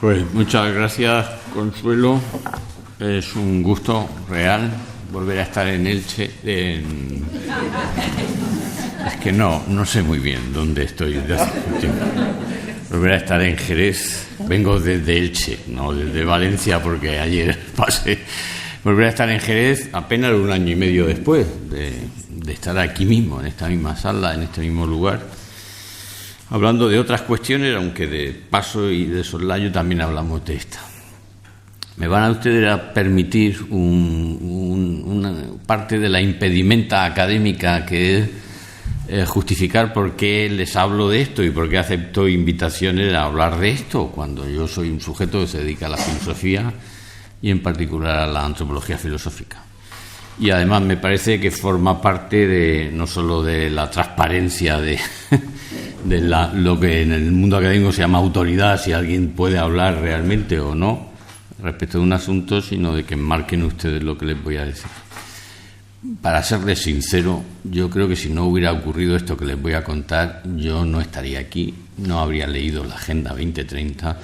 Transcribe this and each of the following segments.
Pues muchas gracias, Consuelo. Es un gusto real volver a estar en Elche. Es que no sé muy bien dónde estoy desde hace un tiempo. Volver a estar en Jerez. Vengo desde Elche, no desde Valencia, porque ayer pasé. Volver a estar en Jerez apenas un año y medio después de estar aquí mismo, en esta misma sala, en este mismo lugar, hablando de otras cuestiones, aunque de paso y de soslayo también hablamos de esta. Me van a ustedes a permitir una parte de la impedimenta académica, que es justificar por qué les hablo de esto y por qué acepto invitaciones a hablar de esto, cuando yo soy un sujeto que se dedica a la filosofía y en particular a la antropología filosófica. Y además me parece que forma parte de no solo de la transparencia de lo que en el mundo académico se llama autoridad, si alguien puede hablar realmente o no respecto de un asunto, sino de que enmarquen ustedes lo que les voy a decir. Para serles sincero, yo creo que si no hubiera ocurrido esto que les voy a contar, yo no estaría aquí, no habría leído la Agenda 2030,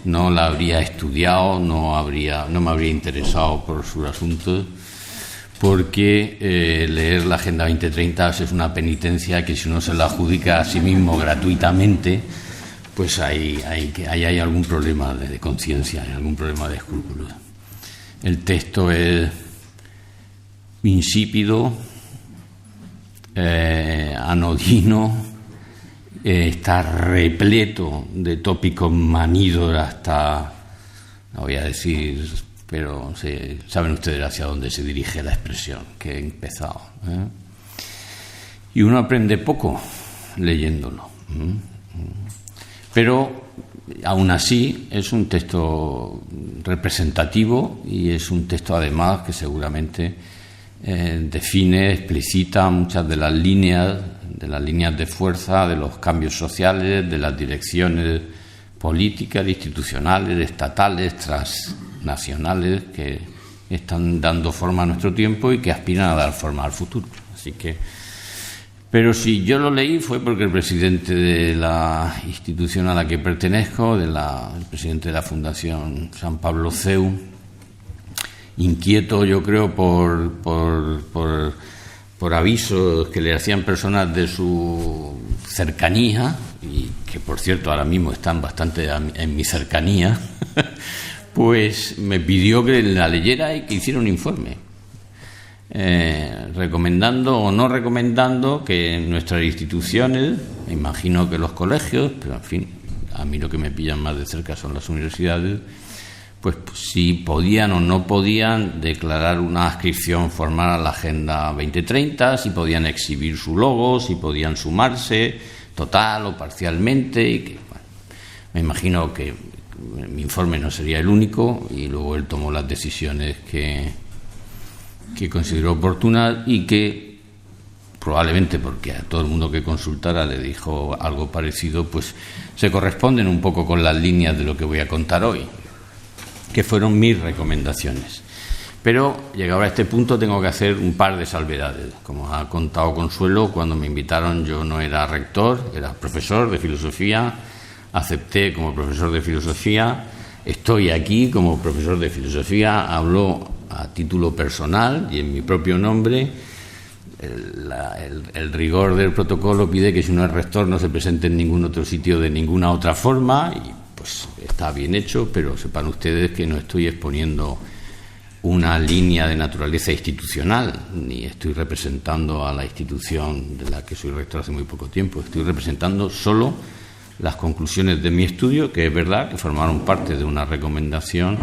no la habría estudiado, no me habría interesado por sus asuntos, porque leer la Agenda 2030 es una penitencia que si uno se la adjudica a sí mismo gratuitamente, pues ahí hay algún problema de conciencia, hay algún problema de escrúpulos. El texto es insípido, anodino, está repleto de tópicos manidos hasta, no voy a decir, pero saben ustedes hacia dónde se dirige la expresión que he empezado, ¿eh? Y uno aprende poco leyéndolo, pero aún así es un texto representativo y es un texto además que seguramente define, explicita muchas de las líneas de fuerza, de los cambios sociales, de las direcciones políticas, institucionales, estatales, transnacionales que están dando forma a nuestro tiempo y que aspiran a dar forma al futuro. Así que, pero si yo lo leí fue porque el presidente de la institución a la que pertenezco, el presidente de la Fundación San Pablo CEU, inquieto yo creo por avisos que le hacían personas de su cercanía, y que por cierto ahora mismo están bastante en mi cercanía, pues me pidió que la leyera y que hiciera un informe, recomendando o no recomendando que nuestras instituciones, me imagino que los colegios, pero en fin, a mí lo que me pillan más de cerca son las universidades, pues si podían o no podían declarar una adscripción formal a la Agenda 2030, si podían exhibir su logo, si podían sumarse total o parcialmente, y que, bueno, me imagino que mi informe no sería el único, y luego él tomó las decisiones que consideró oportunas y que probablemente porque a todo el mundo que consultara le dijo algo parecido, pues se corresponden un poco con las líneas de lo que voy a contar hoy, que fueron mis recomendaciones. Pero llegado a este punto tengo que hacer un par de salvedades. Como ha contado Consuelo, cuando me invitaron yo no era rector, era profesor de filosofía, acepté como profesor de filosofía, estoy aquí como profesor de filosofía, hablo a título personal y en mi propio nombre. El rigor del protocolo pide que si uno es rector no se presente en ningún otro sitio de ninguna otra forma, y pues está bien hecho, pero sepan ustedes que no estoy exponiendo una línea de naturaleza institucional, ni estoy representando a la institución de la que soy rector hace muy poco tiempo, estoy representando solo las conclusiones de mi estudio, que es verdad que formaron parte de una recomendación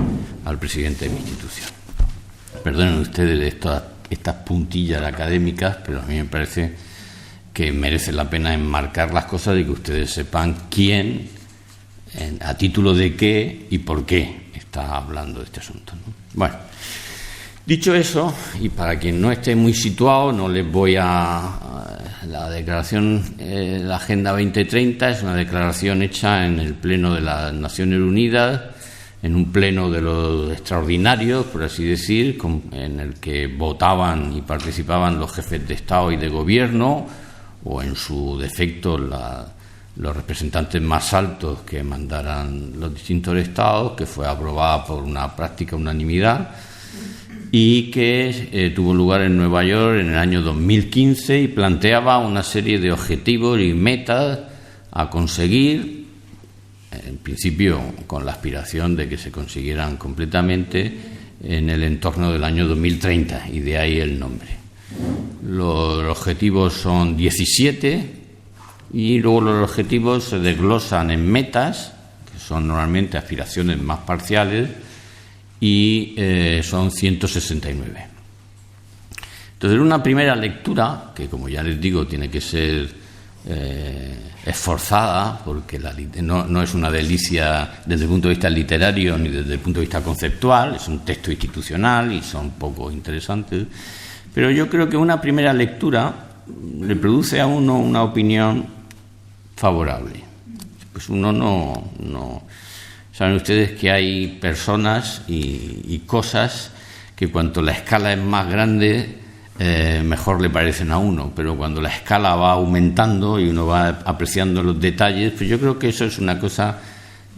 al presidente de mi institución. Perdonen ustedes estas puntillas académicas, pero a mí me parece que merece la pena enmarcar las cosas y que ustedes sepan quién, a título de qué y por qué está hablando de este asunto, ¿no? Bueno, dicho eso, y para quien no esté muy situado, no les voy la declaración, la Agenda 2030 es una declaración hecha en el Pleno de las Naciones Unidas, en un pleno de los extraordinarios, por así decir, en el que votaban y participaban los jefes de Estado y de Gobierno, o en su defecto los representantes más altos que mandaran los distintos estados, que fue aprobada por una práctica unanimidad y que tuvo lugar en Nueva York en el año 2015 y planteaba una serie de objetivos y metas a conseguir, en principio con la aspiración de que se consiguieran completamente en el entorno del año 2030, y de ahí el nombre. Los objetivos son 17 y luego los objetivos se desglosan en metas, que son normalmente aspiraciones más parciales, y son 169. Entonces, una primera lectura, que como ya les digo, tiene que ser esforzada, porque no es una delicia desde el punto de vista literario ni desde el punto de vista conceptual, es un texto institucional y son poco interesantes, pero yo creo que una primera lectura le produce a uno una opinión favorable. Pues uno no saben ustedes que hay personas y cosas que cuanto la escala es más grande, mejor le parecen a uno, pero cuando la escala va aumentando y uno va apreciando los detalles, pues yo creo que eso es una cosa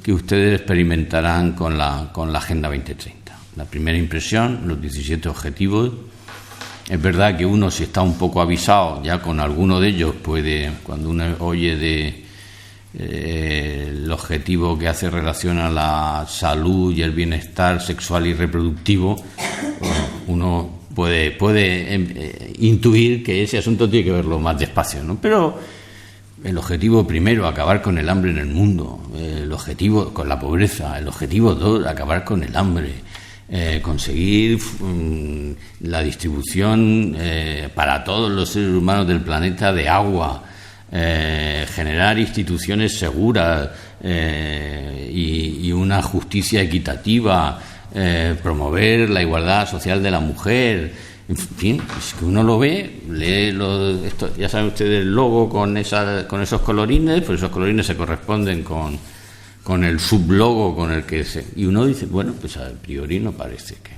que ustedes experimentarán con la Agenda 2030. La primera impresión, los 17 objetivos. Es verdad que uno, si está un poco avisado ya con alguno de ellos, puede, cuando uno oye el objetivo que hace relación a la salud y el bienestar sexual y reproductivo, uno puede intuir que ese asunto tiene que verlo más despacio, ¿no? Pero el objetivo primero, acabar con el hambre en el mundo, el objetivo con la pobreza, el objetivo 2, acabar con el hambre, conseguir la distribución para todos los seres humanos del planeta de agua, generar instituciones seguras y una justicia equitativa, promover la igualdad social de la mujer. En fin, es que uno lo ve, lee esto, ya saben ustedes, el logo con esos colorines, pues esos colorines se corresponden con el sublogo con el que y uno dice, bueno, pues a priori no parece que.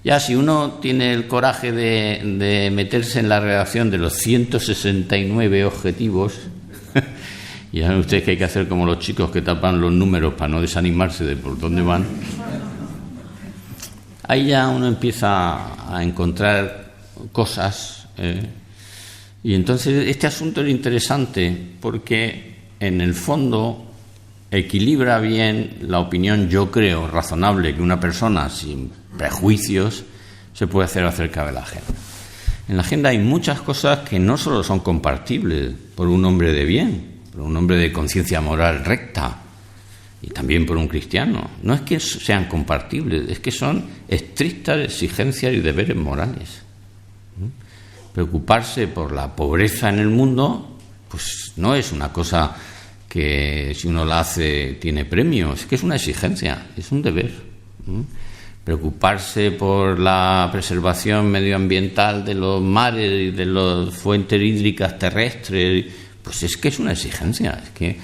Ya si uno tiene el coraje de meterse en la redacción de los 169 objetivos, y ya saben ustedes que hay que hacer como los chicos que tapan los números para no desanimarse de por dónde van, ahí ya uno empieza a encontrar cosas, y entonces este asunto es interesante porque en el fondo equilibra bien la opinión, yo creo, razonable que una persona sin prejuicios se puede hacer acerca de la agenda. En la agenda hay muchas cosas que no solo son compartibles por un hombre de bien, por un hombre de conciencia moral recta, y también por un cristiano. No es que sean compartibles, es que son estrictas exigencias y deberes morales. Preocuparse por la pobreza en el mundo, pues no es una cosa que si uno la hace tiene premio, es que es una exigencia, es un deber. Preocuparse por la preservación medioambiental de los mares y de las fuentes hídricas terrestres, pues es que es una exigencia. Es que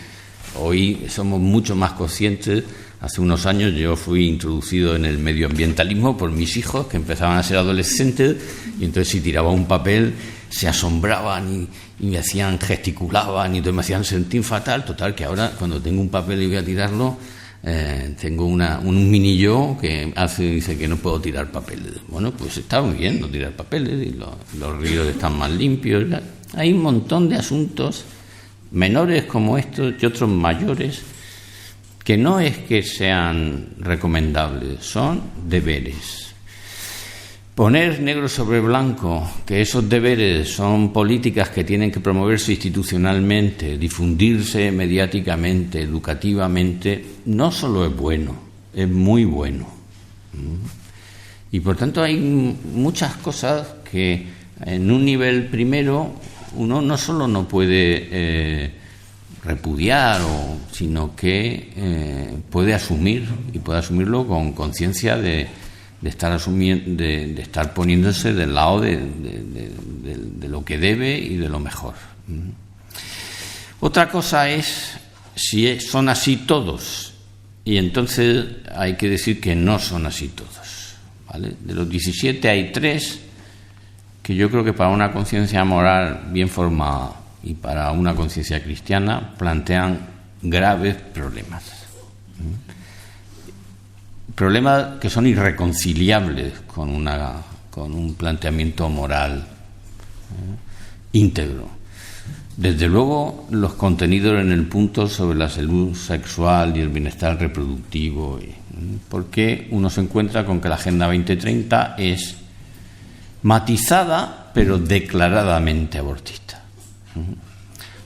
hoy somos mucho más conscientes. Hace unos años yo fui introducido en el medioambientalismo por mis hijos, que empezaban a ser adolescentes, y entonces si tiraba un papel se asombraban y me hacían, gesticulaban y entonces me hacían sentir fatal. Total, que ahora cuando tengo un papel y voy a tirarlo, tengo un mini yo que dice que no puedo tirar papeles. Bueno, pues está muy bien no tirar papeles, y los ríos están más limpios. Hay un montón de asuntos menores como estos y otros mayores que no es que sean recomendables, son deberes. Poner negro sobre blanco que esos deberes son políticas que tienen que promoverse institucionalmente, difundirse mediáticamente, educativamente, no solo es bueno, es muy bueno. Y por tanto hay muchas cosas que en un nivel primero uno no solo no puede repudiar, sino que puede asumir, y puede asumirlo con conciencia de estar poniéndose del lado de lo que debe y de lo mejor. Otra cosa es si son así todos, y entonces hay que decir que no son así todos, ¿vale? De los 17 hay 3 que yo creo que para una conciencia moral bien formada y para una conciencia cristiana plantean graves problemas. Problemas que son irreconciliables con un planteamiento moral íntegro. Desde luego, los contenidos en el punto sobre la salud sexual y el bienestar reproductivo, porque uno se encuentra con que la Agenda 2030 es matizada pero declaradamente abortista.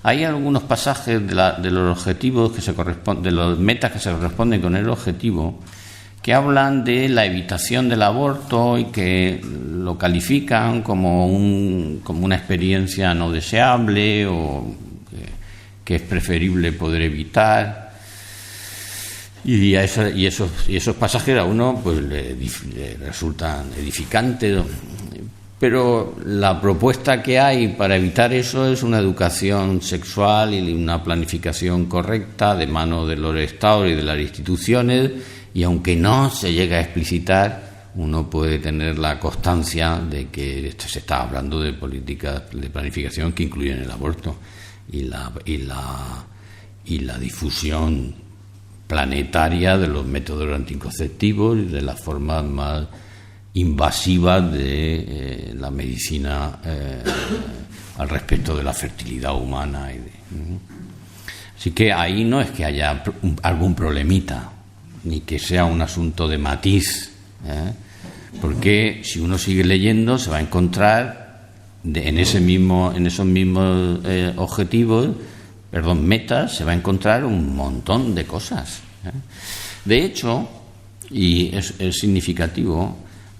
Hay algunos pasajes de los objetivos que se corresponden, de los metas que se corresponden con el objetivo, que hablan de la evitación del aborto y que lo califican como una experiencia no deseable o que es preferible poder evitar. Y esos pasajes a uno pues le resultan edificantes. Pero la propuesta que hay para evitar eso es una educación sexual y una planificación correcta de mano de los Estados y de las instituciones, y aunque no se llegue a explicitar, uno puede tener la constancia de que se está hablando de políticas de planificación que incluyen el aborto y la difusión planetaria de los métodos anticonceptivos y de las formas más invasivas de la medicina al respecto de la fertilidad humana. Así que ahí no es que haya algún problemita, ni que sea un asunto de matiz, porque si uno sigue leyendo se va a encontrar en esos mismos metas, se va a encontrar un montón de cosas. De hecho, y es significativo,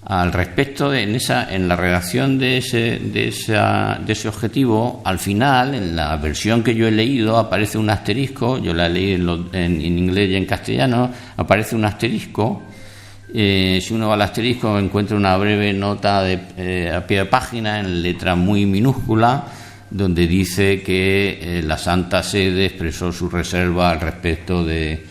al respecto en la redacción de ese objetivo, al final, en la versión que yo he leído, aparece un asterisco. Yo la leí en inglés y en castellano. Aparece un asterisco. Si uno va al asterisco, encuentra una breve nota a pie de página en letra muy minúscula, donde dice que la Santa Sede expresó su reserva al respecto de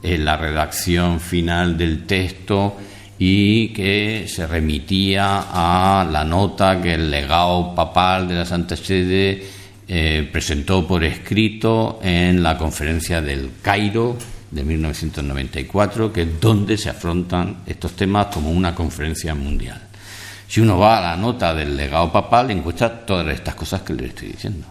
la redacción final del texto, y que se remitía a la nota que el legado papal de la Santa Sede presentó por escrito en la conferencia del Cairo de 1994, que es donde se afrontan estos temas como una conferencia mundial. Si uno va a la nota del legado papal, encuentra todas estas cosas que le estoy diciendo.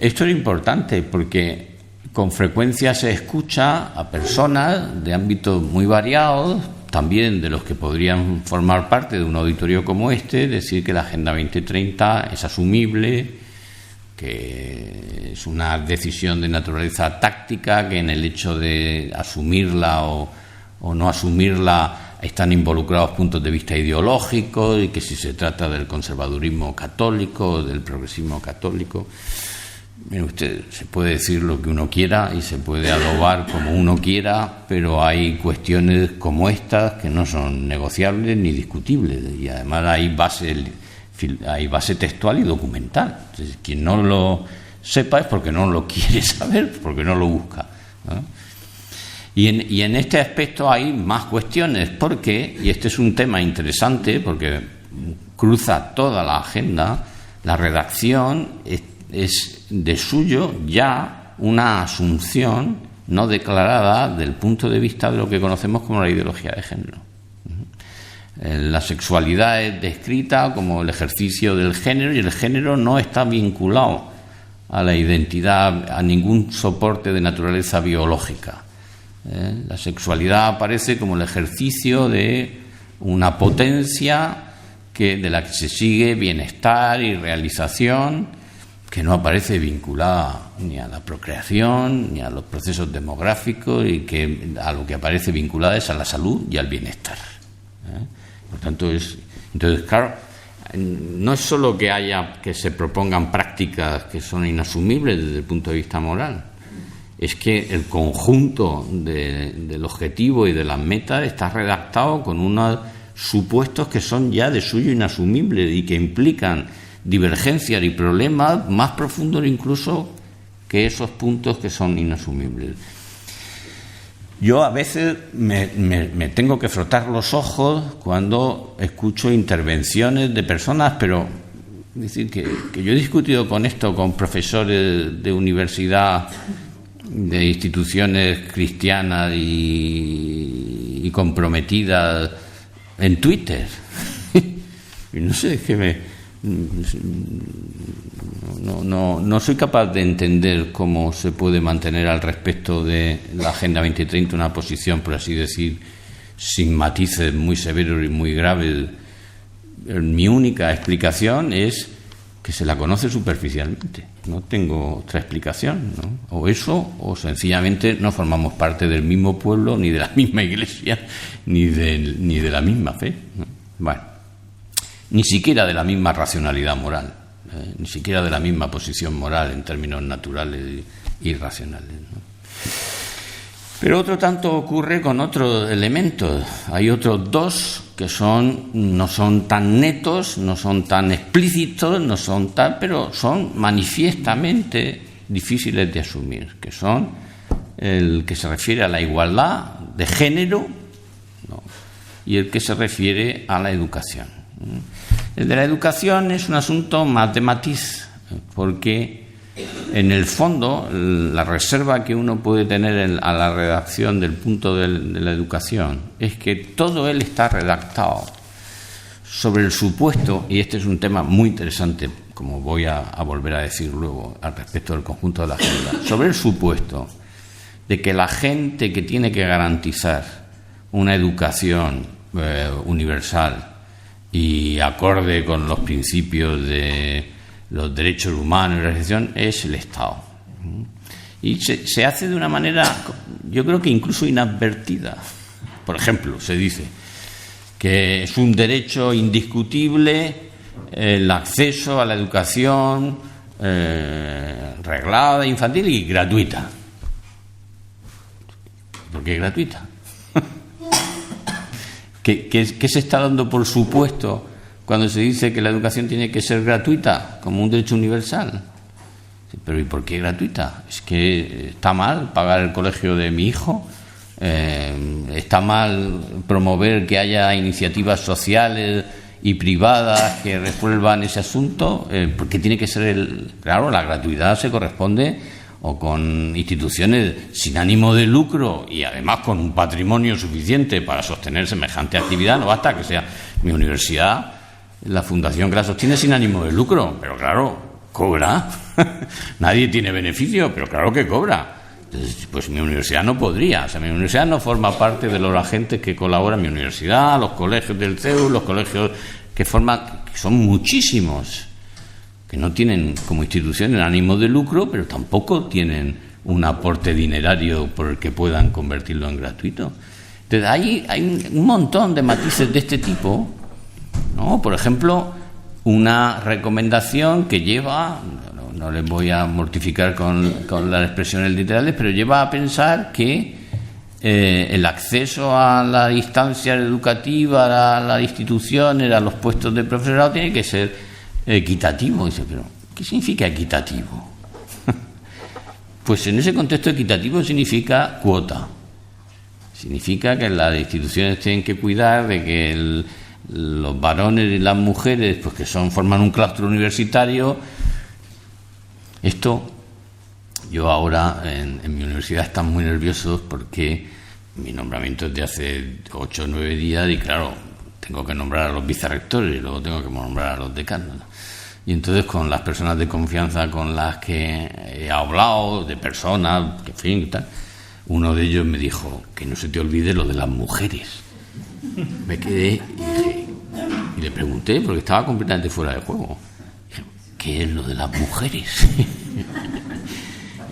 Esto es importante porque con frecuencia se escucha a personas de ámbitos muy variados, también de los que podrían formar parte de un auditorio como este, decir que la Agenda 2030 es asumible, que es una decisión de naturaleza táctica, que en el hecho de asumirla o no asumirla están involucrados puntos de vista ideológicos, y que si se trata del conservadurismo católico o del progresismo católico. Mire usted, se puede decir lo que uno quiera y se puede adobar como uno quiera, pero hay cuestiones como estas que no son negociables ni discutibles, y además hay base textual y documental. Entonces, quien no lo sepa es porque no lo quiere saber, porque no lo busca, ¿no? Y en este aspecto hay más cuestiones, porque, y este es un tema interesante porque cruza toda la agenda, la redacción es de suyo ya una asunción no declarada del punto de vista de lo que conocemos como la ideología de género. La sexualidad es descrita como el ejercicio del género, y el género no está vinculado a la identidad, a ningún soporte de naturaleza biológica. La sexualidad aparece como el ejercicio de una potencia de la que se sigue bienestar y realización, que no aparece vinculada ni a la procreación ni a los procesos demográficos, y que a lo que aparece vinculada es a la salud y al bienestar. Por tanto, entonces, claro, no es solo que se propongan prácticas que son inasumibles desde el punto de vista moral, es que el conjunto del objetivo y de las metas está redactado con unos supuestos que son ya de suyo inasumibles y que implican divergencias y problemas más profundos incluso que esos puntos que son inasumibles. Yo a veces me tengo que frotar los ojos cuando escucho intervenciones de personas, pero Es decir, que yo he discutido con profesores de universidad, de instituciones cristianas y comprometidas en Twitter. Y no sé, es que no soy capaz de entender cómo se puede mantener al respecto de la Agenda 2030 una posición, por así decir, sin matices muy severos y muy graves. Mi única explicación es que se la conoce superficialmente. No tengo otra explicación, ¿no? O eso, o sencillamente no formamos parte del mismo pueblo, ni de la misma iglesia, ni de la misma fe, ¿no? Bueno, ni siquiera de la misma racionalidad moral, ni siquiera de la misma posición moral en términos naturales y racionales, ¿no? Pero otro tanto ocurre con otros elementos. Hay otros dos que no son tan netos, no son tan explícitos, pero son manifiestamente difíciles de asumir, que son el que se refiere a la igualdad de género, ¿no?, y el que se refiere a la educación. El de la educación es un asunto más de matiz, porque en el fondo la reserva que uno puede tener a la redacción del punto de la educación es que todo él está redactado sobre el supuesto, y este es un tema muy interesante, como voy a volver a decir luego al respecto del conjunto de la agenda, sobre el supuesto de que la gente que tiene que garantizar una educación universal y acorde con los principios de los derechos humanos y la realización es el Estado. Y se hace de una manera, yo creo que incluso inadvertida. Por ejemplo, se dice que es un derecho indiscutible el acceso a la educación reglada, infantil y gratuita. ¿Por qué gratuita? ¿Qué se está dando por supuesto cuando se dice que la educación tiene que ser gratuita, como un derecho universal? Pero ¿y por qué gratuita? ¿Es que está mal pagar el colegio de mi hijo? ¿Está mal promover que haya iniciativas sociales y privadas que resuelvan ese asunto? Porque tiene que ser claro, la gratuidad se corresponde o con instituciones sin ánimo de lucro y además con un patrimonio suficiente para sostener semejante actividad. No basta que sea mi universidad, la fundación que la sostiene, sin ánimo de lucro, pero claro, cobra. Nadie tiene beneficio, pero claro que cobra. Entonces, pues mi universidad no podría. O sea, mi universidad no forma parte de los agentes que colaboran. Mi universidad, los colegios del CEU, los colegios que son muchísimos, que no tienen como institución el ánimo de lucro, pero tampoco tienen un aporte dinerario por el que puedan convertirlo en gratuito. Entonces, hay un montón de matices de este tipo, ¿no? Por ejemplo, una recomendación que lleva, no les voy a mortificar con las expresiones literales, pero lleva a pensar que el acceso a la instancia educativa, a las instituciones, a los puestos de profesorado, tiene que ser equitativo. Dice, pero ¿qué significa equitativo? Pues en ese contexto equitativo significa cuota. Significa que las instituciones tienen que cuidar de que los varones y las mujeres, pues que forman un claustro universitario. Esto, yo ahora en mi universidad están muy nerviosos porque mi nombramiento es de hace 8 o 9 días y claro, tengo que nombrar a los vicerrectores y luego tengo que nombrar a los decanos. Y entonces con las personas de confianza con las que he hablado, de personas, que en fin, tal, uno de ellos me dijo, que no se te olvide lo de las mujeres. Me quedé y le pregunté, porque estaba completamente fuera de juego. Dije, ¿qué es lo de las mujeres?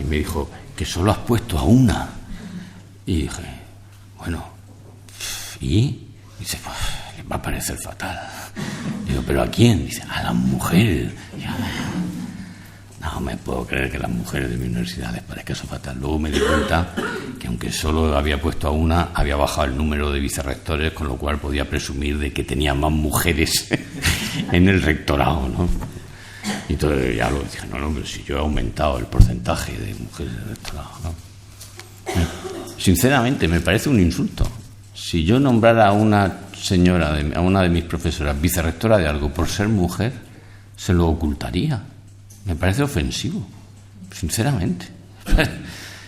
Y me dijo, que solo has puesto a una. Y dije, bueno, ¿y? Dice, pues, les va a parecer fatal. Digo, ¿pero a quién? Dice, a las mujeres. Digo, no me puedo creer que a las mujeres de mi universidad les parezca eso fatal. Luego me di cuenta que aunque solo había puesto a una, había bajado el número de vicerrectores, con lo cual podía presumir de que tenía más mujeres en el rectorado, ¿no? Y entonces ya lo dije, no, pero si yo he aumentado el porcentaje de mujeres en el rectorado, ¿no? Sinceramente, me parece un insulto. Si yo nombrara a una señora, a una de mis profesoras, vicerrectora de algo por ser mujer, se lo ocultaría. Me parece ofensivo, sinceramente.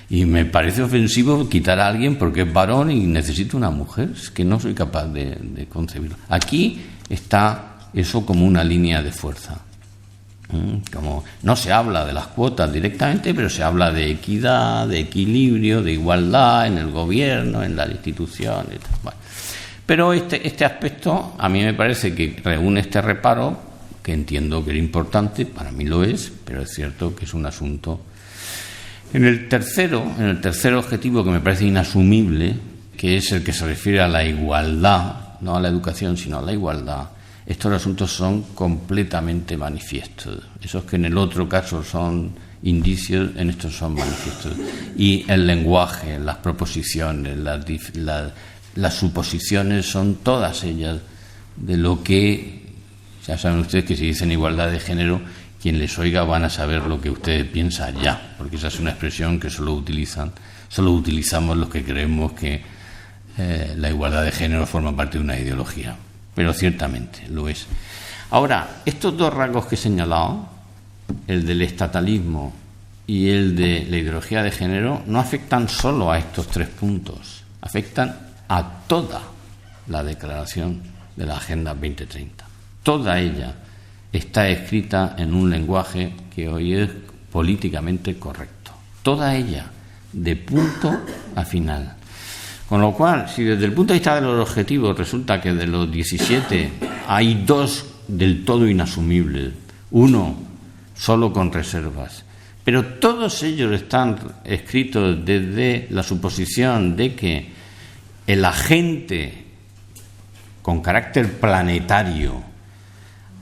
Y me parece ofensivo quitar a alguien porque es varón y necesita una mujer. Es que no soy capaz de concebirlo. Aquí está eso como una línea de fuerza. Como no se habla de las cuotas directamente, pero se habla de equidad, de equilibrio, de igualdad en el gobierno, en las instituciones. Bueno. Pero este aspecto a mí me parece que reúne este reparo, que entiendo que era importante, para mí lo es, pero es cierto que es un asunto. En el tercer objetivo, que me parece inasumible, que es el que se refiere a la igualdad, no a la educación, sino a la igualdad, estos asuntos son completamente manifiestos. Esos que en el otro caso son indicios, en estos son manifiestos. Y el lenguaje, las proposiciones, las suposiciones, son todas ellas de lo que, ya saben ustedes que si dicen igualdad de género, quien les oiga van a saber lo que ustedes piensan ya, porque esa es una expresión que solo utilizamos los que creemos que la igualdad de género forma parte de una ideología. Pero ciertamente lo es. Ahora, estos dos rasgos que he señalado, el del estatalismo y el de la ideología de género, no afectan solo a estos 3 puntos, afectan a toda la declaración de la Agenda 2030. Toda ella está escrita en un lenguaje que hoy es políticamente correcto. Toda ella, de punto a final. Con lo cual, si desde el punto de vista de los objetivos resulta que de los 17 hay 2 del todo inasumibles, 1 solo con reservas, pero todos ellos están escritos desde la suposición de que el agente con carácter planetario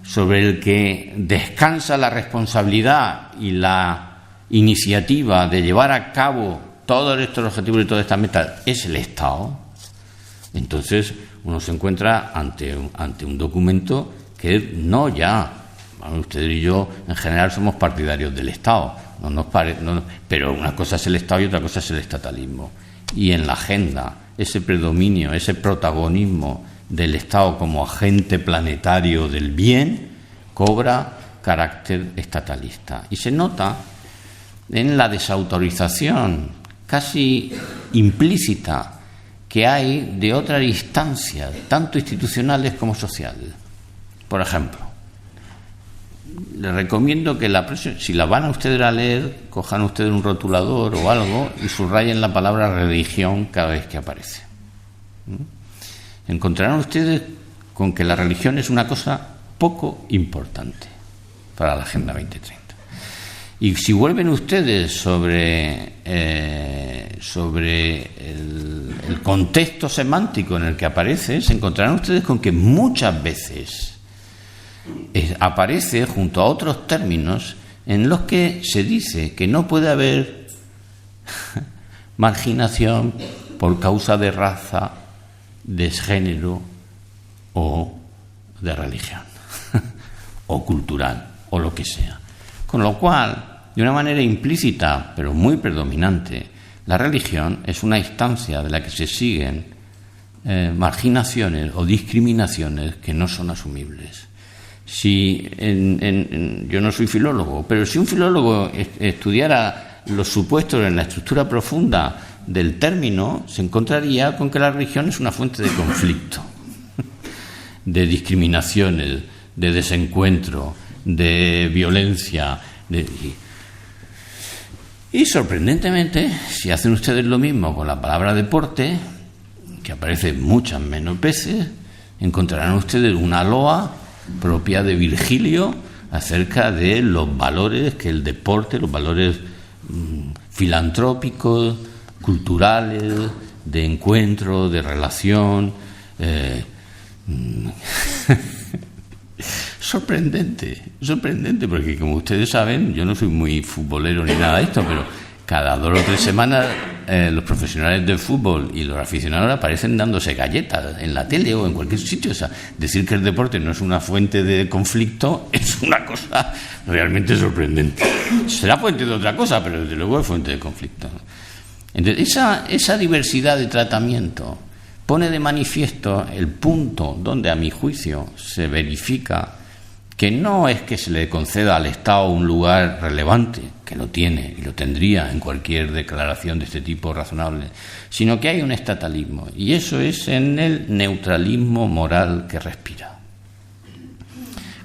sobre el que descansa la responsabilidad y la iniciativa de llevar a cabo todos estos objetivos y todas estas metas es el Estado, entonces uno se encuentra ante un documento que no ya, bueno, usted y yo en general somos partidarios del Estado, pero una cosa es el Estado y otra cosa es el estatalismo. Y en la agenda, ese predominio, ese protagonismo del Estado como agente planetario del bien cobra carácter estatalista. Y se nota en la desautorización casi implícita que hay de otras instancias, tanto institucionales como sociales. Por ejemplo, les recomiendo que si la van a ustedes a leer, cojan ustedes un rotulador o algo y subrayen la palabra religión cada vez que aparece. Encontrarán ustedes con que la religión es una cosa poco importante para la Agenda 2030. Y si vuelven ustedes sobre el contexto semántico en el que aparece, se encontrarán ustedes con que muchas veces aparece junto a otros términos en los que se dice que no puede haber marginación por causa de raza, de género o de religión o cultural o lo que sea. Con lo cual, de una manera implícita, pero muy predominante, la religión es una instancia de la que se siguen marginaciones o discriminaciones que no son asumibles. Yo no soy filólogo, pero si un filólogo estudiara los supuestos en la estructura profunda del término, se encontraría con que la religión es una fuente de conflicto, de discriminaciones, de desencuentro, de violencia. Y sorprendentemente, si hacen ustedes lo mismo con la palabra deporte, que aparece muchas menos veces, encontrarán ustedes una loa propia de Virgilio acerca de los valores que el deporte, los valores filantrópicos, culturales, de encuentro, de relación. Sorprendente, porque como ustedes saben, yo no soy muy futbolero ni nada de esto, pero cada 2 o 3 semanas los profesionales del fútbol y los aficionados aparecen dándose galletas en la tele o en cualquier sitio. O sea, decir que el deporte no es una fuente de conflicto es una cosa realmente sorprendente. Será fuente de otra cosa, pero desde luego es fuente de conflicto. Entonces, esa diversidad de tratamiento pone de manifiesto el punto donde, a mi juicio, se verifica que no es que se le conceda al Estado un lugar relevante, que lo tiene y lo tendría en cualquier declaración de este tipo razonable, sino que hay un estatalismo, y eso es en el neutralismo moral que respira.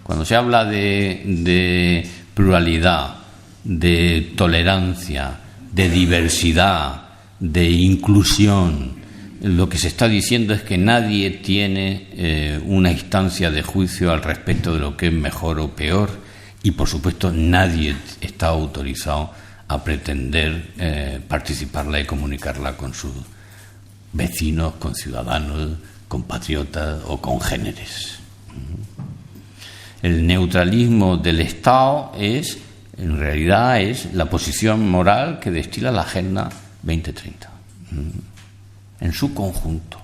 Cuando se habla de pluralidad, de tolerancia, de diversidad, de inclusión, lo que se está diciendo es que nadie tiene una instancia de juicio al respecto de lo que es mejor o peor, y por supuesto nadie está autorizado a pretender participarla y comunicarla con sus vecinos, con ciudadanos, compatriotas o congéneres. El neutralismo del Estado en realidad es la posición moral que destila la Agenda 2030 en su conjunto.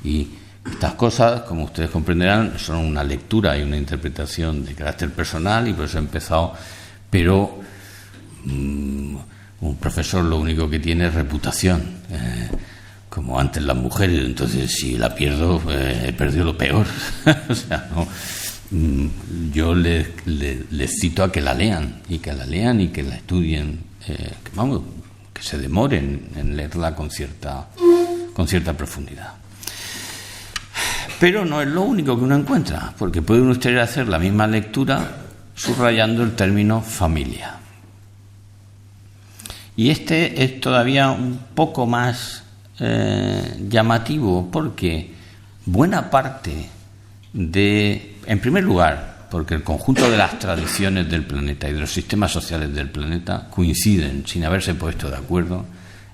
Y estas cosas, como ustedes comprenderán, son una lectura y una interpretación de carácter personal, y por eso he empezado, pero un profesor lo único que tiene es reputación, como antes las mujeres, entonces si la pierdo, he perdido lo peor. O sea, no, yo les cito a que la lean y que la estudien, que se demoren en leerla con cierta profundidad. Pero no es lo único que uno encuentra, porque pueden ustedes hacer la misma lectura subrayando el término familia. Y este es todavía un poco más llamativo, porque buena parte en primer lugar, porque el conjunto de las tradiciones del planeta y de los sistemas sociales del planeta coinciden, sin haberse puesto de acuerdo,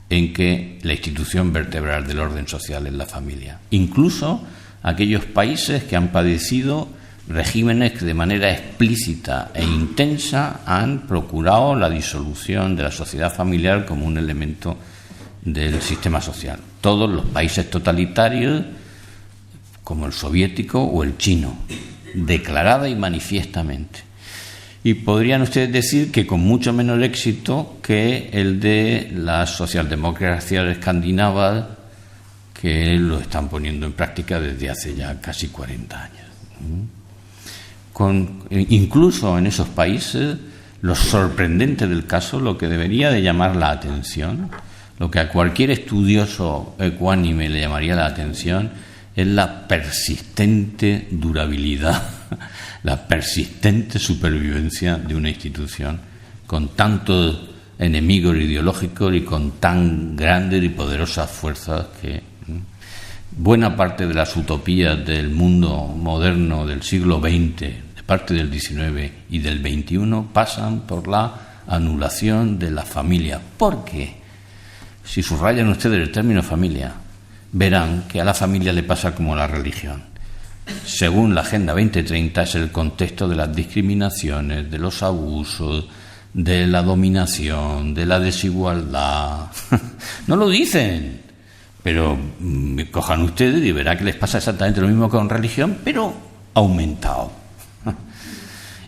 en que la institución vertebral del orden social es la familia. Incluso aquellos países que han padecido regímenes que de manera explícita e intensa han procurado la disolución de la sociedad familiar como un elemento del sistema social. Todos los países totalitarios, como el soviético o el chino, declarada y manifiestamente. Y podrían ustedes decir que con mucho menos éxito que el de las socialdemocracias escandinavas, que lo están poniendo en práctica desde hace ya casi 40 años. Incluso en esos países, lo sorprendente del caso, lo que debería de llamar la atención, lo que a cualquier estudioso ecuánime le llamaría la atención, es la persistente durabilidad, la persistente supervivencia de una institución con tantos enemigos ideológicos y con tan grandes y poderosas fuerzas que buena parte de las utopías del mundo moderno del siglo XX, de parte del XIX y del XXI, pasan por la anulación de la familia. Porque si subrayan ustedes el término familia, verán que a la familia le pasa como a la religión. Según la Agenda 2030, es el contexto de las discriminaciones, de los abusos, de la dominación, de la desigualdad. No lo dicen, pero cojan ustedes y verán que les pasa exactamente lo mismo con religión, pero aumentado.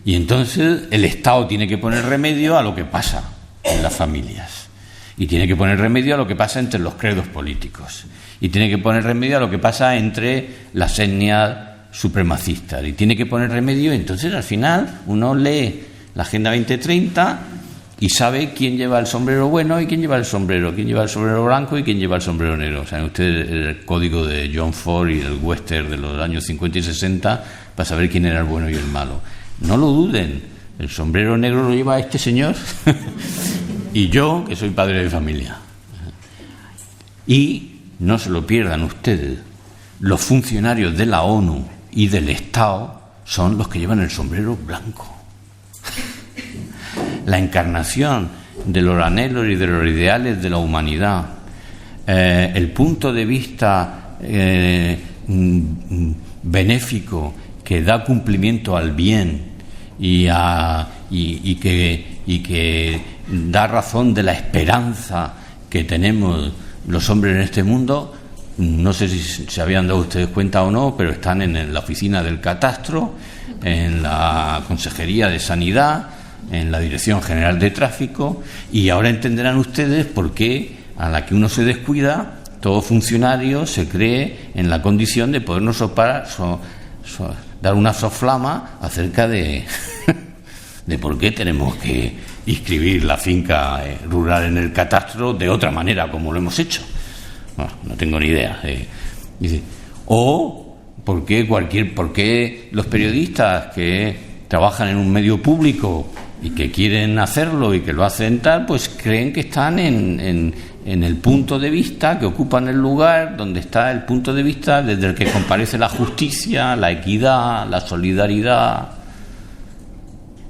Y entonces el Estado tiene que poner remedio a lo que pasa en las familias. Y tiene que poner remedio a lo que pasa entre los credos políticos. Y tiene que poner remedio a lo que pasa entre las etnias supremacistas. Y tiene que poner remedio, entonces al final uno lee la Agenda 2030 y sabe quién lleva el sombrero bueno y quién lleva el sombrero blanco y quién lleva el sombrero negro. O sea, ustedes el código de John Ford y el western de los años 50 y 60 para saber quién era el bueno y el malo. No lo duden, el sombrero negro lo lleva este señor y yo, que soy padre de familia. Y no se lo pierdan ustedes, los funcionarios de la ONU y del Estado son los que llevan el sombrero blanco. La encarnación de los anhelos y de los ideales de la humanidad, el punto de vista benéfico que da cumplimiento al bien y que da razón de la esperanza que tenemos los hombres en este mundo. No sé si se habían dado ustedes cuenta o no, pero están en la oficina del catastro, en la Consejería de Sanidad, en la Dirección General de Tráfico, y ahora entenderán ustedes por qué a la que uno se descuida, todo funcionario se cree en la condición de podernos dar una soflama acerca de por qué tenemos que inscribir la finca rural en el catastro de otra manera como lo hemos hecho. Bueno, no tengo ni idea. Dice, o por qué los periodistas que trabajan en un medio público y que quieren hacerlo y que lo hacen tal, pues creen que están en el punto de vista, que ocupan el lugar donde está el punto de vista desde el que comparece la justicia, la equidad, la solidaridad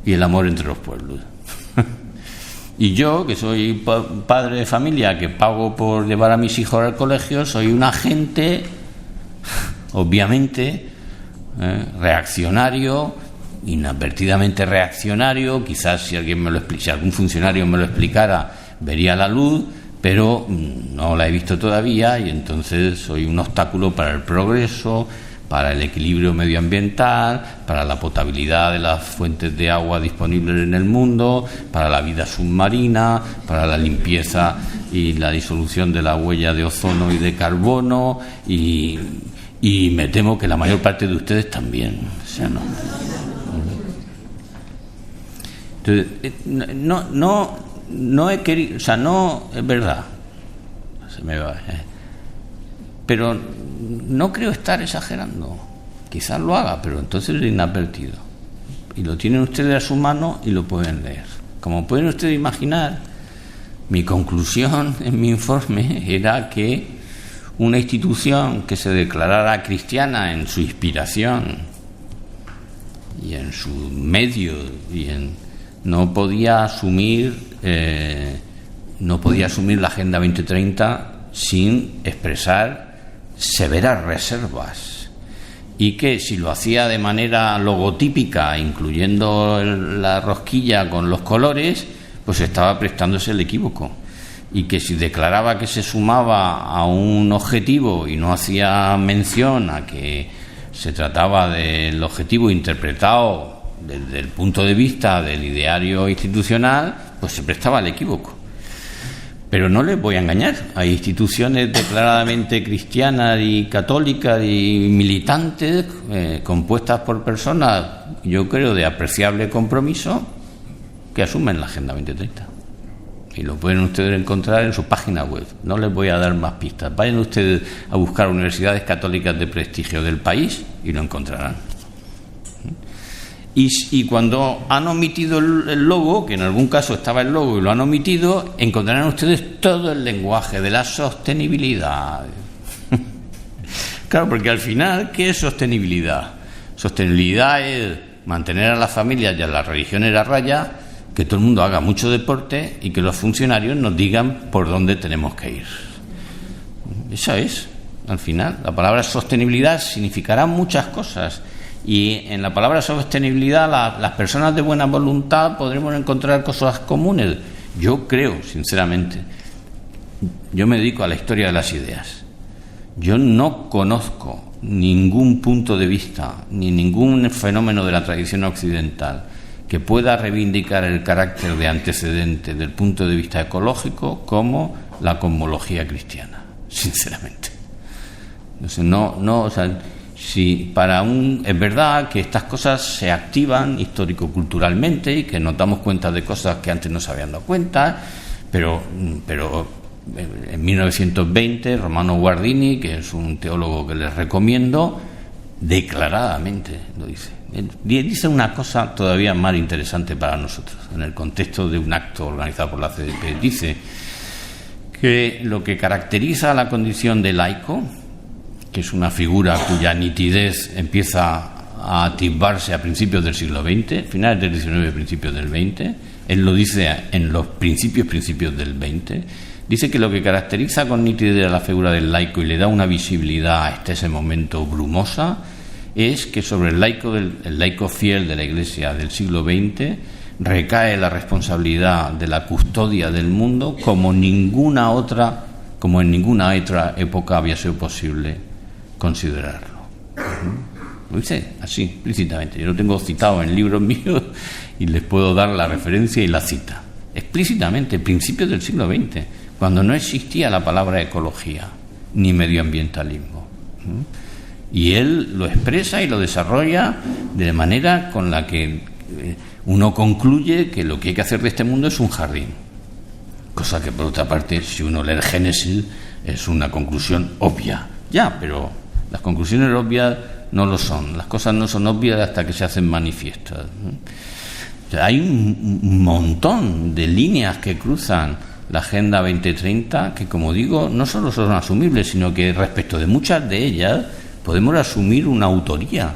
y el amor entre los pueblos. Y yo, que soy padre de familia, que pago por llevar a mis hijos al colegio, soy un agente, obviamente, reaccionario, inadvertidamente reaccionario. Quizás si algún funcionario me lo explicara, vería la luz, pero no la he visto todavía, y entonces soy un obstáculo para el progreso, para el equilibrio medioambiental, para la potabilidad de las fuentes de agua disponibles en el mundo, para la vida submarina, para la limpieza y la disolución de la huella de ozono y de carbono, y me temo que la mayor parte de ustedes también. O sea, no. Entonces, no he querido, o sea, no es verdad, se me va, pero no creo estar exagerando. Quizás lo haga, pero entonces es inadvertido, y lo tienen ustedes a su mano y lo pueden leer. Como pueden ustedes imaginar, mi conclusión en mi informe era que una institución que se declarara cristiana en su inspiración y en su medio no podía asumir la Agenda 2030 sin expresar severas reservas, y que si lo hacía de manera logotípica, incluyendo la rosquilla con los colores, pues estaba prestándose el equívoco, y que si declaraba que se sumaba a un objetivo y no hacía mención a que se trataba del objetivo interpretado desde el punto de vista del ideario institucional, pues se prestaba al equívoco. Pero no les voy a engañar, hay instituciones declaradamente cristianas y católicas y militantes, compuestas por personas, yo creo, de apreciable compromiso, que asumen la Agenda 2030. Y lo pueden ustedes encontrar en su página web. No les voy a dar más pistas. Vayan ustedes a buscar universidades católicas de prestigio del país y lo encontrarán. Y cuando han omitido el logo, que en algún caso estaba el logo y lo han omitido, encontrarán ustedes todo el lenguaje de la sostenibilidad. Claro, porque al final, ¿qué es sostenibilidad? Sostenibilidad es mantener a las familias y a las religiones a raya, que todo el mundo haga mucho deporte y que los funcionarios nos digan por dónde tenemos que ir. Eso es, al final. La palabra sostenibilidad significará muchas cosas. Y en la palabra sostenibilidad las personas de buena voluntad podremos encontrar cosas comunes. Yo creo, sinceramente, yo me dedico a la historia de las ideas. Yo no conozco ningún punto de vista ni ningún fenómeno de la tradición occidental que pueda reivindicar el carácter de antecedente del punto de vista ecológico como la cosmología cristiana, sinceramente. Entonces, o sea, si es verdad que estas cosas se activan histórico-culturalmente y que nos damos cuenta de cosas que antes no se habían dado cuenta, pero en 1920 Romano Guardini, que es un teólogo que les recomiendo, declaradamente lo dice. Dice una cosa todavía más interesante para nosotros, en el contexto de un acto organizado por la CDP. Dice que lo que caracteriza a la condición de laico, que es una figura cuya nitidez empieza a atisbarse a principios del siglo XX, finales del XIX, principios del XX, él lo dice en los principios del XX, dice que lo que caracteriza con nitidez a la figura del laico y le da una visibilidad hasta ese momento brumosa, es que sobre el laico fiel de la Iglesia del siglo XX recae la responsabilidad de la custodia del mundo como en ninguna otra época había sido posible considerarlo. Lo dice así, explícitamente. Yo lo tengo citado en libros míos y les puedo dar la referencia y la cita. Explícitamente, principios del siglo XX, cuando no existía la palabra ecología ni medioambientalismo. Y él lo expresa y lo desarrolla de manera con la que uno concluye que lo que hay que hacer de este mundo es un jardín. Cosa que, por otra parte, si uno lee el Génesis, es una conclusión obvia. Ya, pero las conclusiones obvias no lo son. Las cosas no son obvias hasta que se hacen manifiestas. O sea, hay un montón de líneas que cruzan la Agenda 2030 que, como digo, no solo son asumibles, sino que respecto de muchas de ellas podemos asumir una autoría.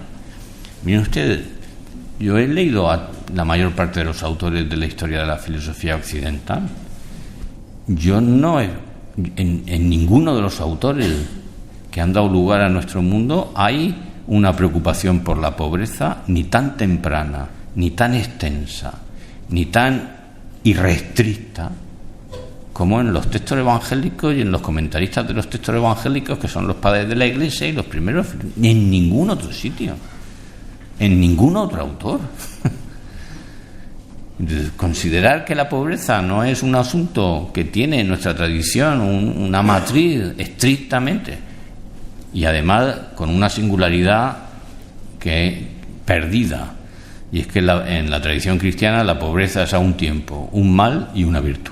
Miren ustedes, yo he leído a la mayor parte de los autores de la historia de la filosofía occidental. Yo no he, en ninguno de los autores que han dado lugar a nuestro mundo hay una preocupación por la pobreza ni tan temprana, ni tan extensa, ni tan irrestricta como en los textos evangélicos y en los comentaristas de los textos evangélicos, que son los padres de la Iglesia y los primeros, ni en ningún otro sitio, en ningún otro autor. Considerar que la pobreza no es un asunto que tiene en nuestra tradición una matriz estrictamente, y además con una singularidad que perdida, y es que en la tradición cristiana la pobreza es a un tiempo un mal y una virtud.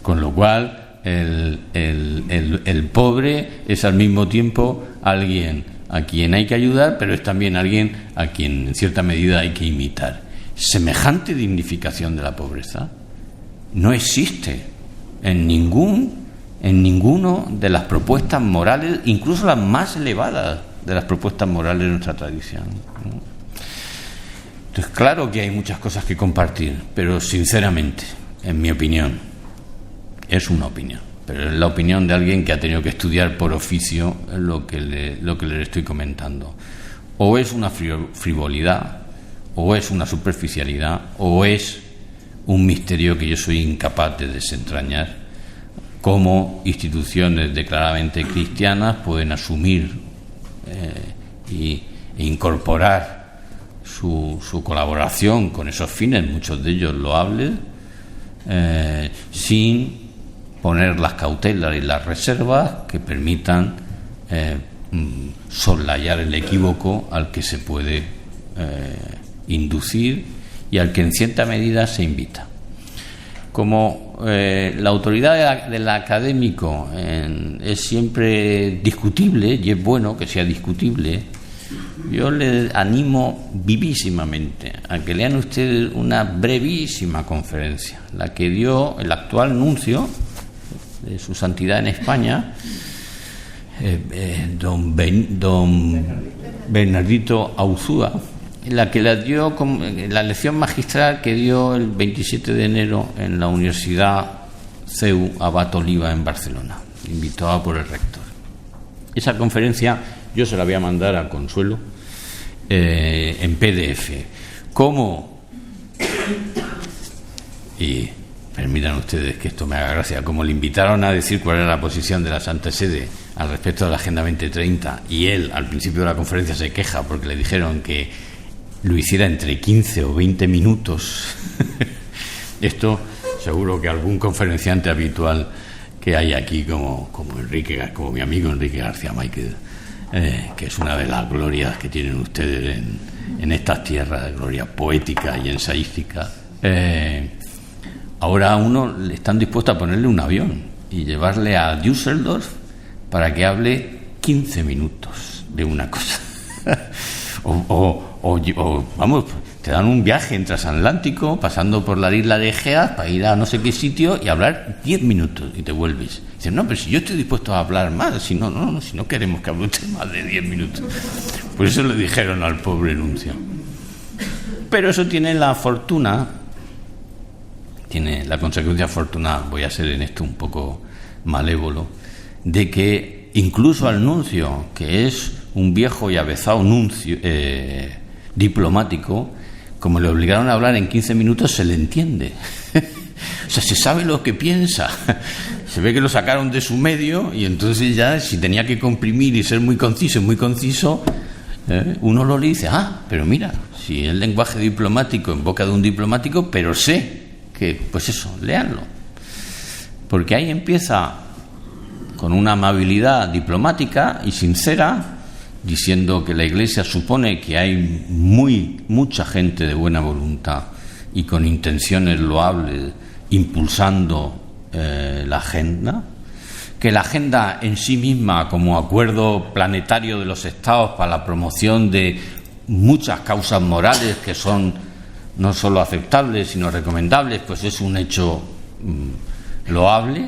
Con lo cual el pobre es al mismo tiempo alguien a quien hay que ayudar, pero es también alguien a quien en cierta medida hay que imitar. Semejante dignificación de la pobreza no existe en ninguno de las propuestas morales, incluso las más elevadas de las propuestas morales de nuestra tradición. Entonces, claro que hay muchas cosas que compartir, pero sinceramente, en mi opinión, es una opinión, pero es la opinión de alguien que ha tenido que estudiar por oficio lo que le estoy comentando. O es una frivolidad, o es una superficialidad, o es un misterio que yo soy incapaz de desentrañar, cómo instituciones declaradamente cristianas pueden asumir e incorporar su colaboración con esos fines, muchos de ellos loables, sin poner las cautelas y las reservas que permitan soslayar el equívoco al que se puede inducir y al que en cierta medida se invita. Como la autoridad del académico es siempre discutible, y es bueno que sea discutible, yo le animo vivísimamente a que lean ustedes una brevísima conferencia, la que dio el actual nuncio de su santidad en España, don Bernardito Auzúa, la que la dio la lección magistral que dio el 27 de enero en la Universidad CEU Abad Oliva en Barcelona, invitada por el rector. Esa conferencia yo se la voy a mandar a Consuelo en PDF. ¿Cómo? Y permitan ustedes que esto me haga gracia. Como le invitaron a decir cuál era la posición de la Santa Sede al respecto de la Agenda 2030, y él al principio de la conferencia se queja porque le dijeron que lo hiciera entre 15 o 20 minutos. Esto seguro que algún conferenciante habitual que hay aquí, como mi amigo Enrique García Michael, que es una de las glorias que tienen ustedes en estas tierras, gloria poética y ensayística, ahora a uno le están dispuestos a ponerle un avión y llevarle a Düsseldorf para que hable 15 minutos de una cosa. o vamos, te dan un viaje en transatlántico pasando por la isla de Egea para ir a no sé qué sitio y hablar 10 minutos y te vuelves. Dicen, no, pero si yo estoy dispuesto a hablar más, si no queremos que hable usted más de 10 minutos. Por eso le dijeron al pobre nuncio. Pero eso tiene la fortuna, tiene la consecuencia afortunada, voy a ser en esto un poco malévolo, de que incluso al nuncio, que es un viejo y avezado nuncio diplomático, como le obligaron a hablar en 15 minutos, se le entiende. O sea, se sabe lo que piensa. Se ve que lo sacaron de su medio y entonces ya, si tenía que comprimir y ser muy conciso, uno lo le dice, pero mira, si el lenguaje diplomático en boca de un diplomático, pero sé que, pues eso, léanlo. Porque ahí empieza con una amabilidad diplomática y sincera, diciendo que la Iglesia supone que hay mucha gente de buena voluntad y con intenciones loables impulsando la agenda, que la agenda en sí misma, como acuerdo planetario de los estados para la promoción de muchas causas morales que son no solo aceptables sino recomendables, pues es un hecho loable.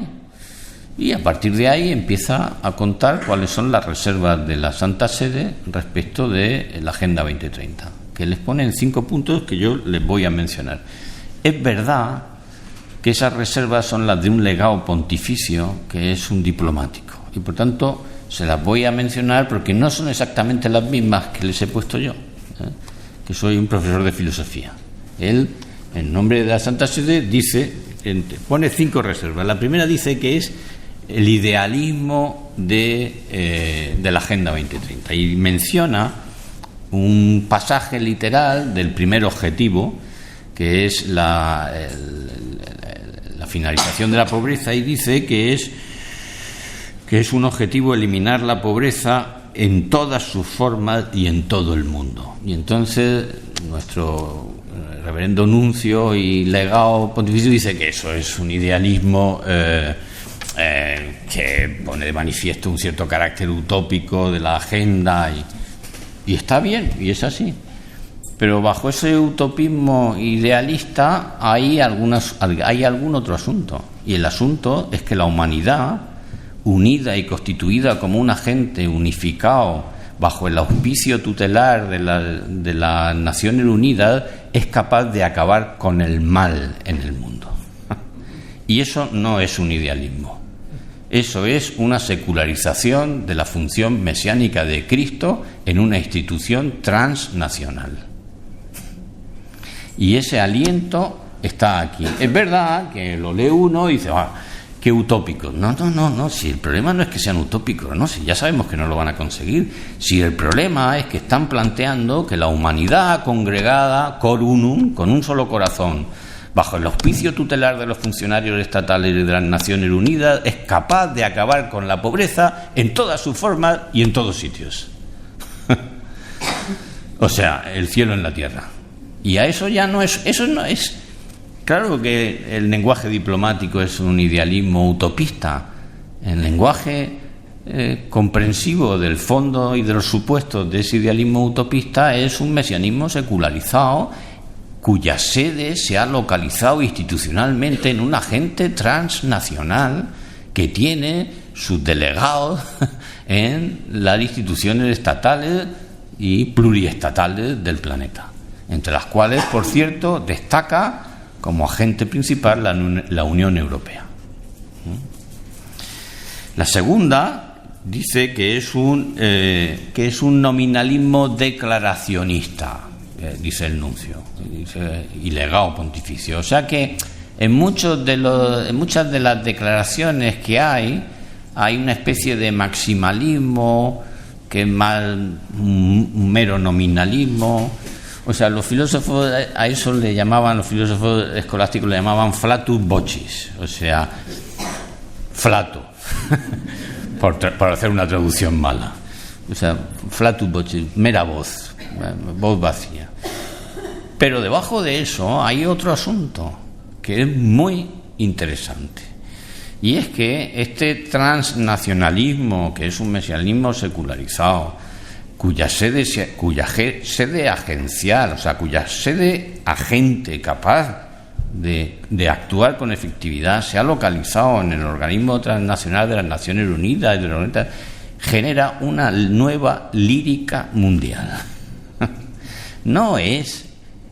Y a partir de ahí empieza a contar cuáles son las reservas de la Santa Sede respecto de la Agenda 2030, que les pone en 5 puntos que yo les voy a mencionar. Es verdad que esas reservas son las de un legado pontificio que es un diplomático, y por tanto se las voy a mencionar porque no son exactamente las mismas que les he puesto yo, que soy un profesor de filosofía. Él, en nombre de la Santa Sede, pone 5 reservas. La primera dice que es el idealismo de la Agenda 2030 y menciona un pasaje literal del primer objetivo, que es la finalización de la pobreza, y dice que es un objetivo eliminar la pobreza en todas sus formas y en todo el mundo. Y entonces nuestro reverendo nuncio y legado pontificio dice que eso es un idealismo que pone de manifiesto un cierto carácter utópico de la agenda, y está bien, y es así. Pero bajo ese utopismo idealista hay algún otro asunto, y el asunto es que la humanidad, unida y constituida como un agente unificado bajo el auspicio tutelar de las Naciones Unidas, es capaz de acabar con el mal en el mundo. Y eso no es un idealismo, eso es una secularización de la función mesiánica de Cristo en una institución transnacional. Y ese aliento está aquí. Es verdad que lo lee uno y dice, qué utópico. No, si el problema no es que sean utópicos, no, si ya sabemos que no lo van a conseguir. Si el problema es que están planteando que la humanidad congregada, cor unum, con un solo corazón, bajo el auspicio tutelar de los funcionarios estatales de las Naciones Unidas, es capaz de acabar con la pobreza en todas sus formas y en todos sitios. O sea, el cielo en la tierra. Y a eso ya no es, eso no es. Claro que el lenguaje diplomático es un idealismo utopista. El lenguaje comprensivo del fondo y de los supuestos de ese idealismo utopista es un mesianismo secularizado, cuya sede se ha localizado institucionalmente en un agente transnacional que tiene sus delegados en las instituciones estatales y pluriestatales del planeta, entre las cuales, por cierto, destaca como agente principal la Unión Europea. La segunda dice que es un nominalismo declaracionista, dice el nuncio, y legado pontificio. O sea que en muchas de las declaraciones que hay una especie de maximalismo que es más un mero nominalismo. O sea, los filósofos a eso le llamaban, los filósofos escolásticos le llamaban flatus vocis, o sea, flato, por hacer una traducción mala. O sea, flatus vocis, mera voz vacía. Pero debajo de eso hay otro asunto que es muy interesante. Y es que este transnacionalismo, que es un mesianismo secularizado, cuya sede agencial, o sea, cuya sede agente capaz de actuar con efectividad, se ha localizado en el organismo transnacional de las Naciones Unidas, genera una nueva lírica mundial. No es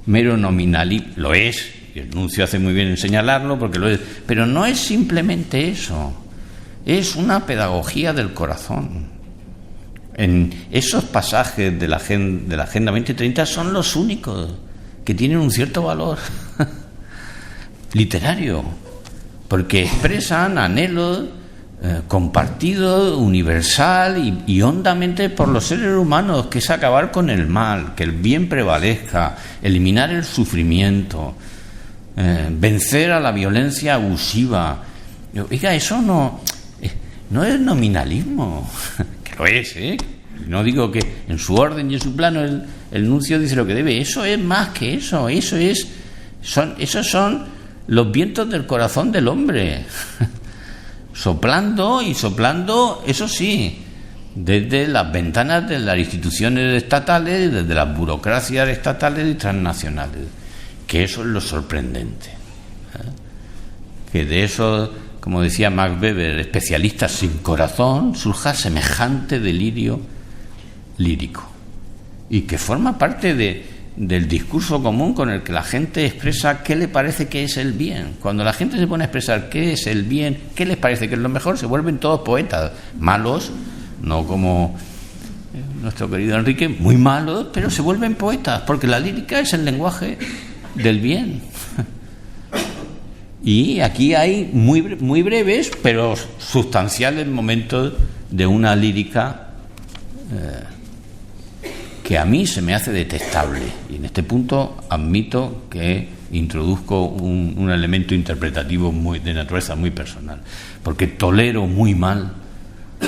mero nominalismo, lo es, y el nuncio hace muy bien en señalarlo porque lo es, pero no es simplemente eso, es una pedagogía del corazón. En esos pasajes de la Agenda 2030 son los únicos que tienen un cierto valor literario, porque expresan anhelos compartido, universal y hondamente por los seres humanos, que es acabar con el mal, que el bien prevalezca, eliminar el sufrimiento, vencer a la violencia abusiva. Oiga, eso no... no es nominalismo, que lo es, ¿eh? No digo que en su orden y en su plano el nuncio dice lo que debe. Eso es más que eso. Esos son los vientos del corazón del hombre. Soplando, eso sí, desde las ventanas de las instituciones estatales, desde las burocracias estatales y transnacionales. Que eso es lo sorprendente. Que de eso, como decía Max Weber, especialistas sin corazón, surja semejante delirio lírico, y que forma parte del discurso común con el que la gente expresa qué le parece que es el bien. Cuando la gente se pone a expresar qué es el bien, qué les parece que es lo mejor, se vuelven todos poetas, malos, no como nuestro querido Enrique, muy malos, pero se vuelven poetas, porque la lírica es el lenguaje del bien. Y aquí hay muy breves, pero sustanciales momentos de una lírica que a mí se me hace detestable, y en este punto admito que introduzco un elemento interpretativo de naturaleza muy personal, porque tolero muy mal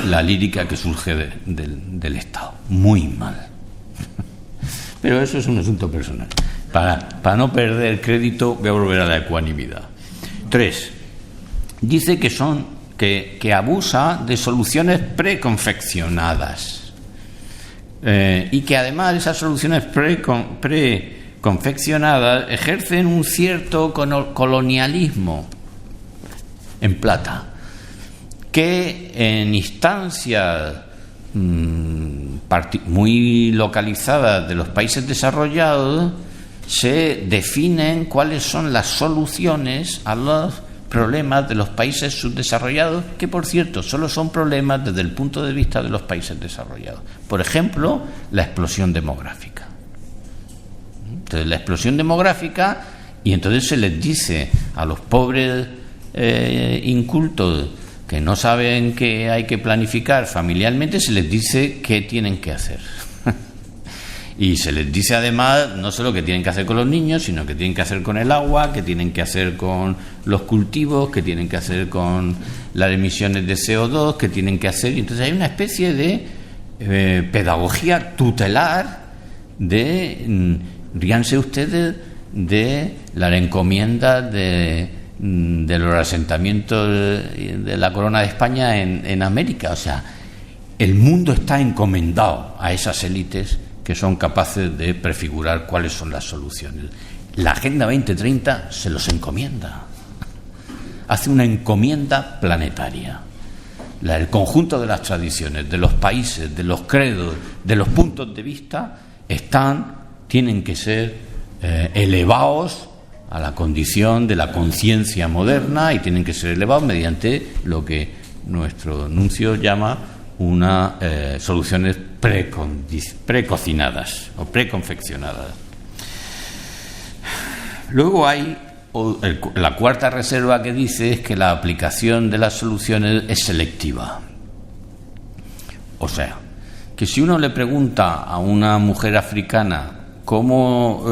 la lírica que surge del Estado, muy mal. Pero eso es un asunto personal. Para no perder crédito, voy a volver a la ecuanimidad. 3. Dice que abusa de soluciones preconfeccionadas. Y que además esas soluciones preconfeccionadas ejercen un cierto colonialismo en plata, que en instancias muy localizadas de los países desarrollados se definen cuáles son las soluciones a los problemas de los países subdesarrollados, que por cierto solo son problemas desde el punto de vista de los países desarrollados. Por ejemplo, la explosión demográfica. Entonces, la explosión demográfica, y entonces se les dice a los pobres incultos que no saben que hay que planificar familiarmente, se les dice qué tienen que hacer. Y se les dice además no solo qué tienen que hacer con los niños, sino qué tienen que hacer con el agua, qué tienen que hacer con los cultivos, qué tienen que hacer con las emisiones de CO2, qué tienen que hacer. Y entonces hay una especie de pedagogía tutelar de, ríanse ustedes, de las encomiendas de los asentamientos de la corona de España en América. O sea, el mundo está encomendado a esas élites que son capaces de prefigurar cuáles son las soluciones. La Agenda 2030 se los encomienda. Hace una encomienda planetaria. El conjunto de las tradiciones, de los países, de los credos, de los puntos de vista, tienen que ser elevados a la condición de la conciencia moderna, y tienen que ser elevados mediante lo que nuestro nuncio llama soluciones precocinadas o preconfeccionadas. Luego hay la cuarta reserva que dice es que la aplicación de las soluciones es selectiva. O sea, que si uno le pregunta a una mujer africana cómo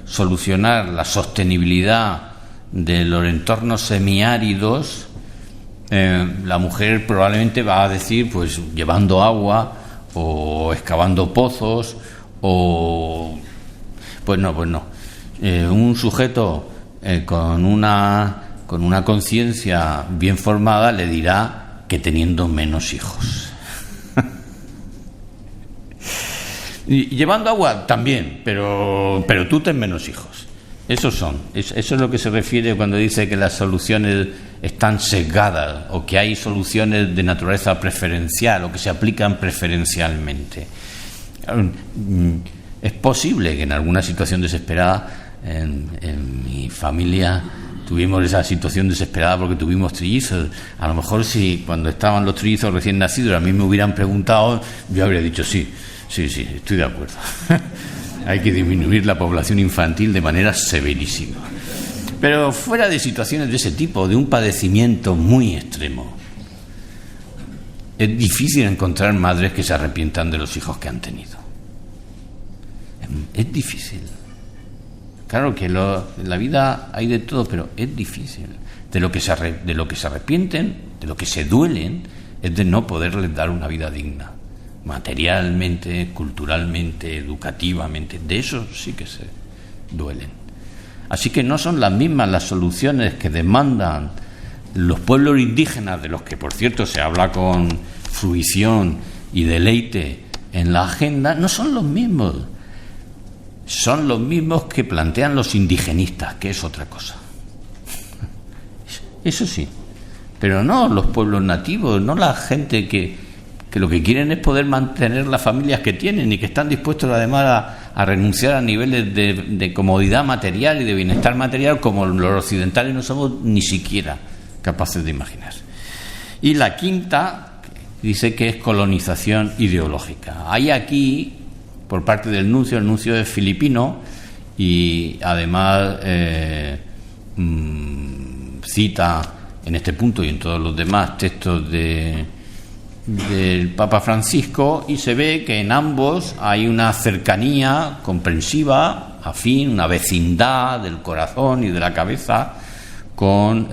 solucionar la sostenibilidad de los entornos semiáridos, la mujer probablemente va a decir, pues llevando agua o excavando pozos o... Pues no. Un sujeto con una conciencia bien formada le dirá que teniendo menos hijos. Y llevando agua también, pero tú ten menos hijos. Eso es lo que se refiere cuando dice que las soluciones están sesgadas, o que hay soluciones de naturaleza preferencial o que se aplican preferencialmente. Es posible que en alguna situación desesperada, en mi familia tuvimos esa situación desesperada porque tuvimos trillizos. A lo mejor si cuando estaban los trillizos recién nacidos a mí me hubieran preguntado, yo habría dicho sí, estoy de acuerdo. Hay que disminuir la población infantil de manera severísima. Pero fuera de situaciones de ese tipo, de un padecimiento muy extremo, es difícil encontrar madres que se arrepientan de los hijos que han tenido. Es difícil. Claro que en la vida hay de todo, pero es difícil. De lo que se arrepienten, de lo que se duelen, es de no poderles dar una vida digna, materialmente, culturalmente, educativamente. De eso sí que se duelen. Así que no son las mismas las soluciones que demandan los pueblos indígenas, de los que, por cierto, se habla con fruición y deleite en la agenda, no son los mismos. Son los mismos que plantean los indigenistas, que es otra cosa. Eso sí, pero no los pueblos nativos, no la gente que lo que quieren es poder mantener las familias que tienen y que están dispuestos además a renunciar a niveles de comodidad material y de bienestar material como los occidentales no somos ni siquiera capaces de imaginar. Y la quinta dice que es colonización ideológica. Hay aquí, por parte del nuncio, el nuncio es filipino y además cita en este punto y en todos los demás textos del Papa Francisco, y se ve que en ambos hay una cercanía comprensiva, afín, una vecindad del corazón y de la cabeza con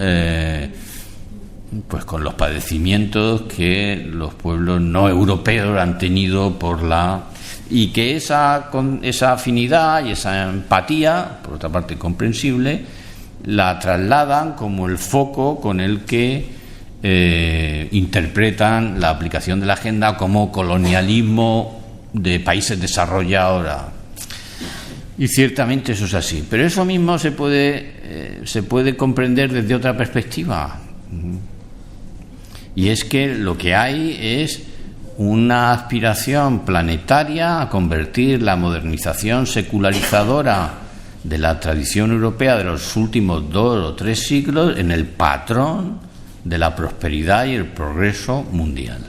con los padecimientos que los pueblos no europeos han tenido y que esa afinidad y esa empatía, por otra parte comprensible, la trasladan como el foco con el que interpretan la aplicación de la agenda como colonialismo de países desarrollados. Y ciertamente eso es así, pero eso mismo se puede comprender desde otra perspectiva, y es que lo que hay es una aspiración planetaria a convertir la modernización secularizadora de la tradición europea de los últimos 2 o 3 siglos en el patrón de la prosperidad y el progreso mundial.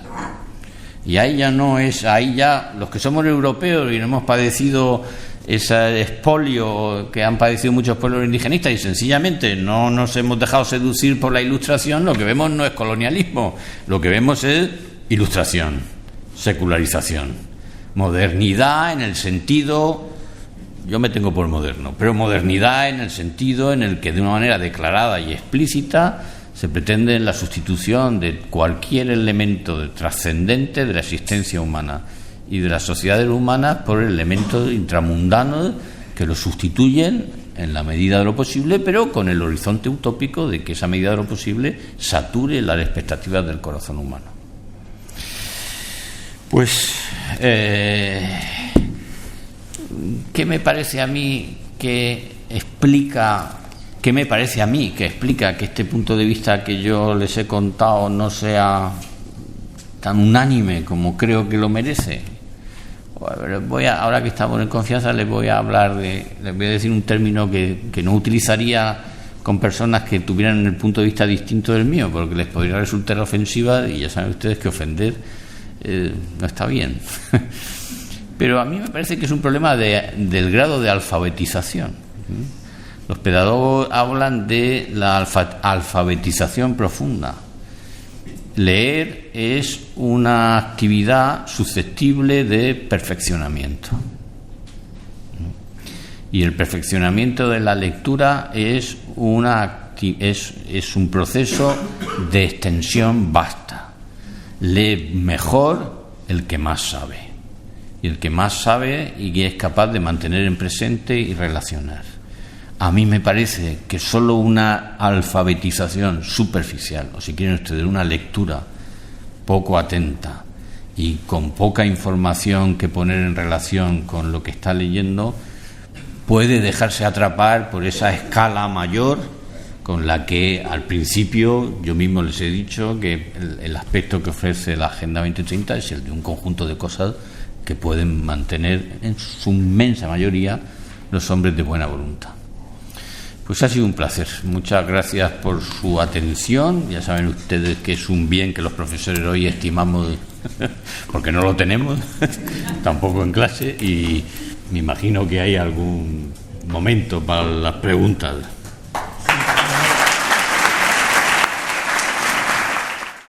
Y ahí ya los que somos europeos y no hemos padecido ese expolio que han padecido muchos pueblos indigenistas y sencillamente no nos hemos dejado seducir por la Ilustración, lo que vemos no es colonialismo, lo que vemos es ilustración, secularización, modernidad en el sentido, yo me tengo por moderno, pero modernidad en el sentido en el que de una manera declarada y explícita se pretende la sustitución de cualquier elemento trascendente de la existencia humana y de las sociedades humanas por elementos intramundanos que lo sustituyen en la medida de lo posible, pero con el horizonte utópico de que esa medida de lo posible sature las expectativas del corazón humano. Pues, ¿qué me parece a mí que explica que este punto de vista que yo les he contado no sea tan unánime como creo que lo merece? Ahora que estamos en confianza, les voy a decir un término que no utilizaría con personas que tuvieran el punto de vista distinto del mío, porque les podría resultar ofensiva, y ya saben ustedes que ofender no está bien. Pero a mí me parece que es un problema del grado de alfabetización. Los pedagogos hablan de la alfabetización profunda. Leer es una actividad susceptible de perfeccionamiento. Y el perfeccionamiento de la lectura es un proceso de extensión vasta. Lee mejor el que más sabe. Y el que más sabe y que es capaz de mantener en presente y relacionar. A mí me parece que solo una alfabetización superficial, o si quieren ustedes, una lectura poco atenta y con poca información que poner en relación con lo que está leyendo, puede dejarse atrapar por esa escala mayor con la que al principio yo mismo les he dicho que el aspecto que ofrece la Agenda 2030 es el de un conjunto de cosas que pueden mantener en su inmensa mayoría los hombres de buena voluntad. Pues ha sido un placer. Muchas gracias por su atención. Ya saben ustedes que es un bien que los profesores hoy estimamos, porque no lo tenemos, tampoco en clase, y me imagino que hay algún momento para las preguntas.